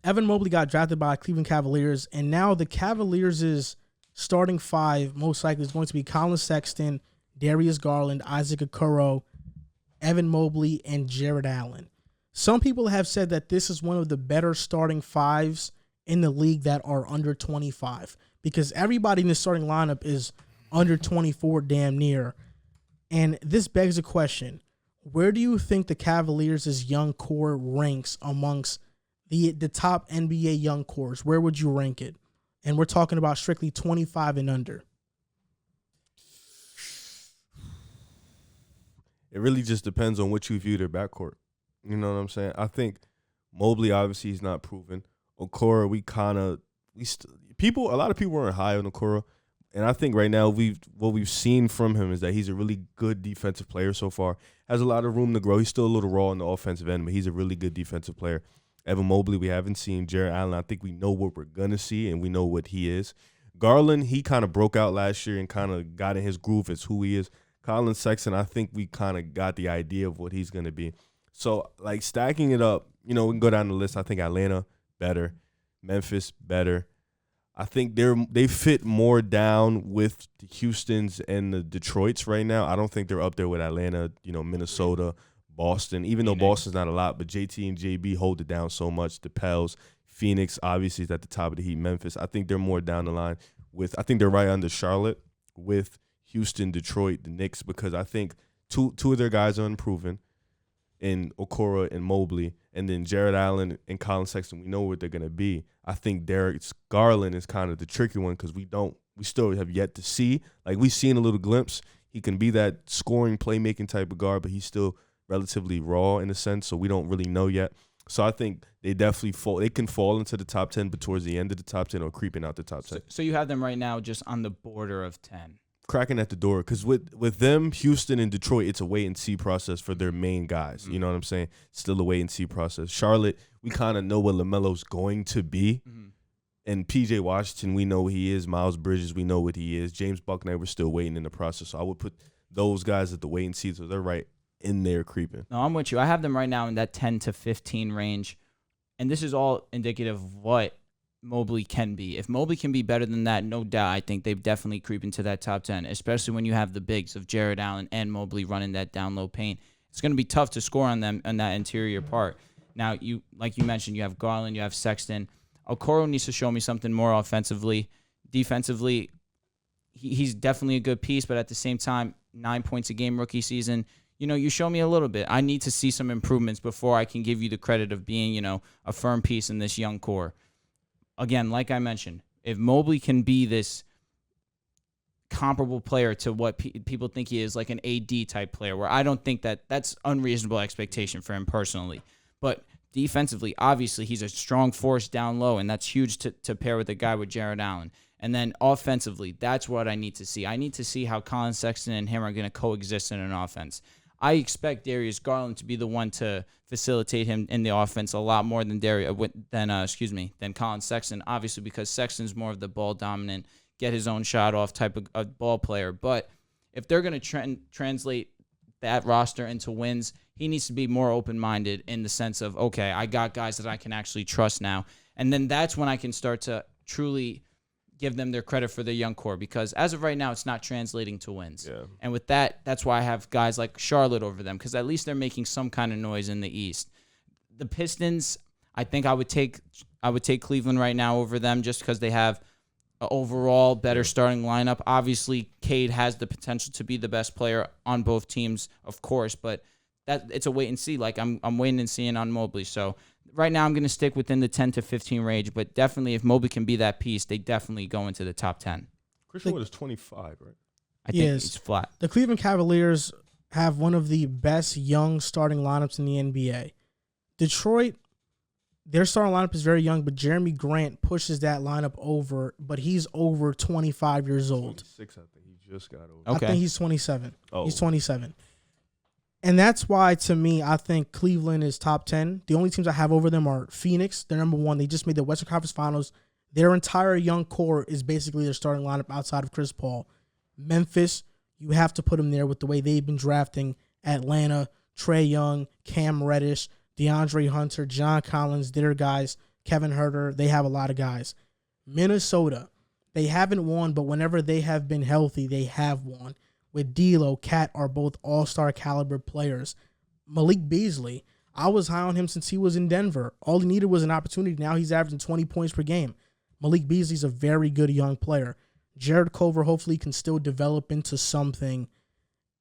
Evan Mobley got drafted by Cleveland Cavaliers, and now the Cavaliers' starting five most likely is going to be Colin Sexton, Darius Garland, Isaac Okoro, Evan Mobley, and Jared Allen. Some people have said that this is one of the better starting fives in the league that are under 25 because everybody in the starting lineup is under 24 damn near. And this begs a question. Where do you think the Cavaliers' young core ranks amongst the top NBA young cores? Where would you rank it? And we're talking about strictly 25 and under. It really just depends on what you view their backcourt. You know what I'm saying? I think Mobley, obviously, he's not proven. Okoro, a lot of people weren't high on Okoro. And I think right now what we've seen from him is that he's a really good defensive player so far. Has a lot of room to grow. He's still a little raw on the offensive end, but he's a really good defensive player. Evan Mobley, we haven't seen. Jared Allen, I think we know what we're going to see, and we know what he is. Garland, he kind of broke out last year and kind of got in his groove as who he is. Colin Sexton, I think we kind of got the idea of what he's going to be. So, like, stacking it up, we can go down the list. I think Atlanta, better. Memphis, better. I think they fit more down with the Houstons and the Detroits right now. I don't think they're up there with Atlanta, Minnesota, Boston, even though Boston's not a lot, but JT and JB hold it down so much. The Pels, Phoenix, obviously, is at the top of the heat. Memphis, I think they're more down the line I think they're right under Charlotte with Houston, Detroit, the Knicks, because I think two of their guys are unproven in Okoro and Mobley, and then Jared Allen and Colin Sexton, we know what they're going to be. I think Darius Garland is kind of the tricky one because we still have yet to see. Like, we've seen a little glimpse. He can be that scoring, playmaking type of guard, but he's still relatively raw in a sense, so we don't really know yet. So I think they definitely they can fall into the top 10, but towards the end of the top 10 or creeping out the top 10. So you have them right now just on the border of 10. Cracking at the door, because with them, Houston and Detroit, it's a wait-and-see process for their main guys. You know what I'm saying? Still a wait-and-see process. Charlotte, we kind of know what LaMelo's going to be. And P.J. Washington, we know what he is. Miles Bridges, we know what he is. James Buckner, we're still waiting in the process. So I would put those guys at the wait-and-see, so they're right in there creeping. No, I'm with you. I have them right now in that 10 to 15 range. And this is all indicative of what Mobley can be. If Mobley can be better than that, no doubt, I think they've definitely creep into that top 10, especially when you have the bigs of Jared Allen and Mobley running that down low paint. It's going to be tough to score on them on that interior part. Now, like you mentioned, you have Garland, you have Sexton. Okoro needs to show me something more offensively. Defensively, he's definitely a good piece, but at the same time, 9 points a game rookie season. You show me a little bit. I need to see some improvements before I can give you the credit of being, a firm piece in this young core. Again, like I mentioned, if Mobley can be this comparable player to what people think he is, like an AD type player, where I don't think that's unreasonable expectation for him personally. But defensively, obviously, he's a strong force down low, and that's huge to pair with a guy with Jared Allen. And then offensively, that's what I need to see. I need to see how Colin Sexton and him are going to coexist in an offense. I expect Darius Garland to be the one to facilitate him in the offense a lot more than Colin Sexton, obviously, because Sexton's more of the ball dominant, get his own shot off type of ball player. But if they're going to translate that roster into wins, he needs to be more open-minded in the sense of, okay, I got guys that I can actually trust now. And then that's when I can start to truly give them their credit for their young core, because as of right now, it's not translating to wins. Yeah. And with that, that's why I have guys like Charlotte over them, because at least they're making some kind of noise in the East. The Pistons, I think I would take Cleveland right now over them just because they have an overall better starting lineup. Obviously, Cade has the potential to be the best player on both teams, of course, but it's a wait and see. Like I'm waiting and seeing on Mobley. So right now I'm going to stick within the 10 to 15 range, but definitely if Mobley can be that piece, they definitely go into the top 10. Christian Wood is 25, right? I think it's flat. The Cleveland Cavaliers have one of the best young starting lineups in the NBA. Detroit, their starting lineup is very young, but Jeremy Grant pushes that lineup over, but he's over 25 years old. 26, I think. He just got over. Okay. I think he's 27. Oh. He's 27. And that's why, to me, I think Cleveland is top 10. The only teams I have over them are Phoenix. They're number one. They just made the Western Conference Finals. Their entire young core is basically their starting lineup outside of Chris Paul. Memphis, you have to put them there with the way they've been drafting. Atlanta, Trae Young, Cam Reddish, DeAndre Hunter, John Collins, their guys. Kevin Huerter. They have a lot of guys. Minnesota, they haven't won, but whenever they have been healthy, they have won. With D'Lo, Cat are both all-star caliber players. Malik Beasley, I was high on him since he was in Denver. All he needed was an opportunity. Now he's averaging 20 points per game. Malik Beasley's a very good young player. Jared Culver hopefully can still develop into something.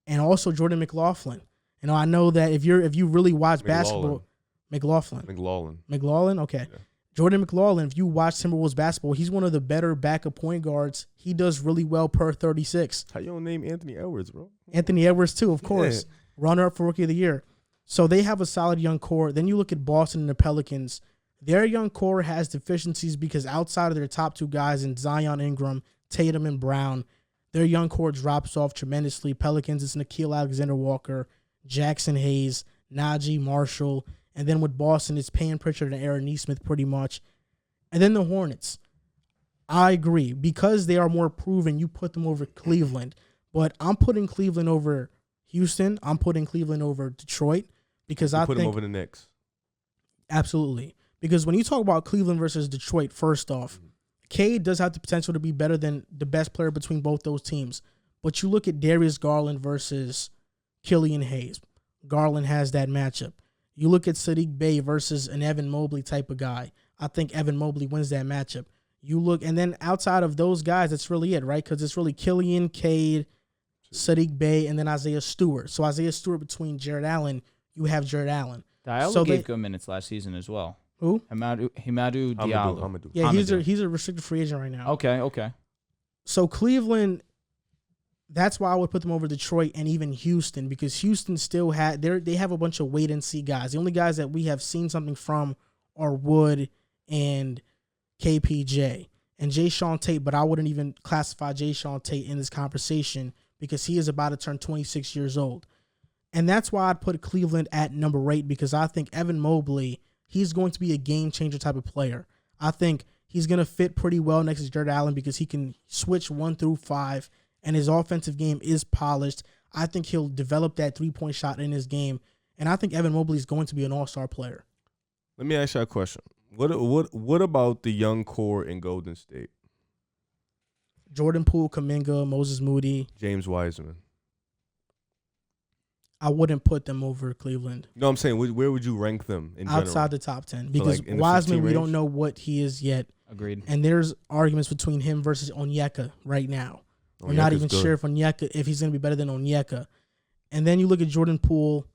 And also Jordan McLaughlin. You know, I know that if you really watch basketball, McLaughlin, okay. Yeah. Jordan McLaughlin, if you watch Timberwolves basketball, he's one of the better backup point guards. He does really well per 36. How you don't name Anthony Edwards, bro? Anthony Edwards too, of course. Yeah. Runner-up for Rookie of the Year. So they have a solid young core. Then you look at Boston and the Pelicans. Their young core has deficiencies because outside of their top two guys in Zion Ingram, Tatum, and Brown, their young core drops off tremendously. Pelicans, it's Nickeil Alexander-Walker, Jackson Hayes, Najee Marshall, and then with Boston, it's Payne Pritchard and Aaron Nesmith pretty much. And then the Hornets. I agree. Because they are more proven, you put them over Cleveland. But I'm putting Cleveland over Houston. I'm putting Cleveland over Detroit because I put think them over the Knicks. Absolutely. Because when you talk about Cleveland versus Detroit, first off, Cade does have the potential to be better than the best player between both those teams. But you look at Darius Garland versus Killian Hayes. Garland has that matchup. You look at Sadiq Bey versus an Evan Mobley type of guy. I think Evan Mobley wins that matchup. You look, and then outside of those guys, that's really it, right? Because it's really Killian, Cade, Sadiq Bey, and then Isaiah Stewart. So Isaiah Stewart between Jared Allen, you have Jared Allen. Diallo gave good minutes last season as well. Who? Hamidou Diallo. Hamadou. Yeah, he's a restricted free agent right now. Okay. So Cleveland, that's why I would put them over Detroit and even Houston, because Houston still they have a bunch of wait and see guys. The only guys that we have seen something from are Wood and KPJ and Jayshawn Tate, but I wouldn't even classify Jayshawn Tate in this conversation because he is about to turn 26 years old. And that's why I'd put Cleveland at number 8, because I think Evan Mobley, he's going to be a game changer type of player. I think he's going to fit pretty well next to Jared Allen because he can switch 1 through 5. And his offensive game is polished. I think he'll develop that three-point shot in his game. And I think Evan Mobley is going to be an all-star player. Let me ask you a question. What about the young core in Golden State? Jordan Poole, Kuminga, Moses Moody. James Wiseman. I wouldn't put them over Cleveland. No, I'm saying, where would you rank them in outside general? the top 10? Because so like Wiseman, we don't know what he is yet. Agreed. And there's arguments between him versus Onyeka right now. We're not even sure if he's going to be better than Onyeka. And then you look at Jordan Poole.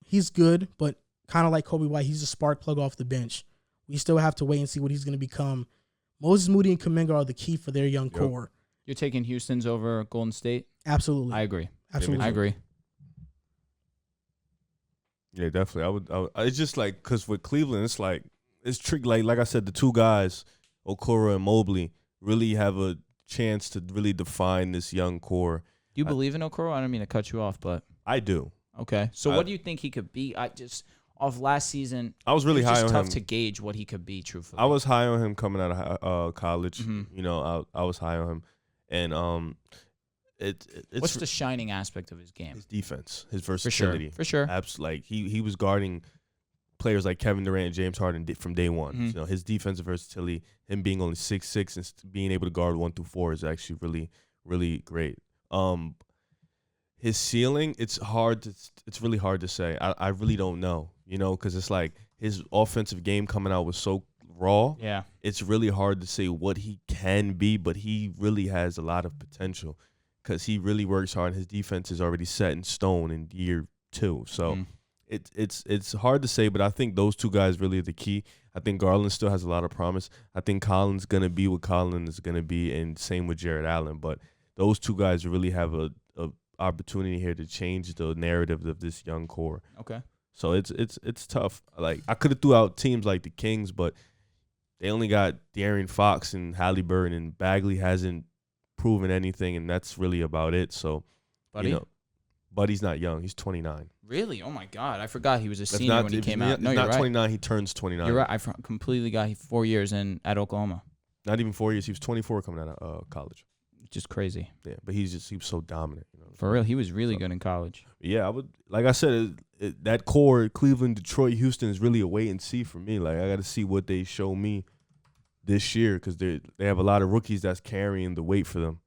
He's good, but kind of like Kobe White, he's a spark plug off the bench. We still have to wait and see what he's going to become. Moses Moody and Kuminga are the key for their young core. You're taking Houston's over Golden State? Absolutely. I agree. Absolutely. I agree. Yeah, definitely. I would. It's just like, because with Cleveland, it's like, it's tricky. Like I said, the two guys, Okoro and Mobley, really have a chance to really define this young core. Do you believe in Okoro? I don't mean to cut you off, but I do. Okay. So what do you think he could be? Off last season, I was really high on him. It's tough to gauge what he could be, truthfully. I was high on him coming out of college. Mm-hmm. You know, I was high on him. And it's what's the shining aspect of his game? His defense, his versatility. For sure. Absolutely. Like he was guarding players like Kevin Durant and James Harden from day one. Mm-hmm. You know, his defensive versatility, him being only 6'6" and being able to guard 1 through 4 is actually really, really great. His ceiling, it's really hard to say. I really don't know, you know, because it's like his offensive game coming out was so raw. Yeah. It's really hard to say what he can be, but he really has a lot of potential because he really works hard. His defense is already set in stone in year 2. So it's hard to say, but I think those two guys really are the key. I think Garland still has a lot of promise. I think Collins going to be what Collins is going to be, and same with Jared Allen. But those two guys really have a opportunity here to change the narrative of this young core. Okay. So it's tough. Like, I could have threw out teams like the Kings, but they only got De'Aaron Fox and Halliburton, and Bagley hasn't proven anything, and that's really about it. So, Buddy? You know, Buddy's not young. He's 29. Really? Oh, my God. I forgot he was a senior when he came out. No, you're not 29. He turns 29. You're right. I completely got 4 years at Oklahoma. Not even 4 years. He was 24 coming out of college. just crazy. Yeah, but he was so dominant. You know, For real, he was really good in college. Yeah, I would, like I said, that core Cleveland, Detroit, Houston is really a wait and see for me. Like I got to see what they show me this year because they have a lot of rookies that's carrying the weight for them.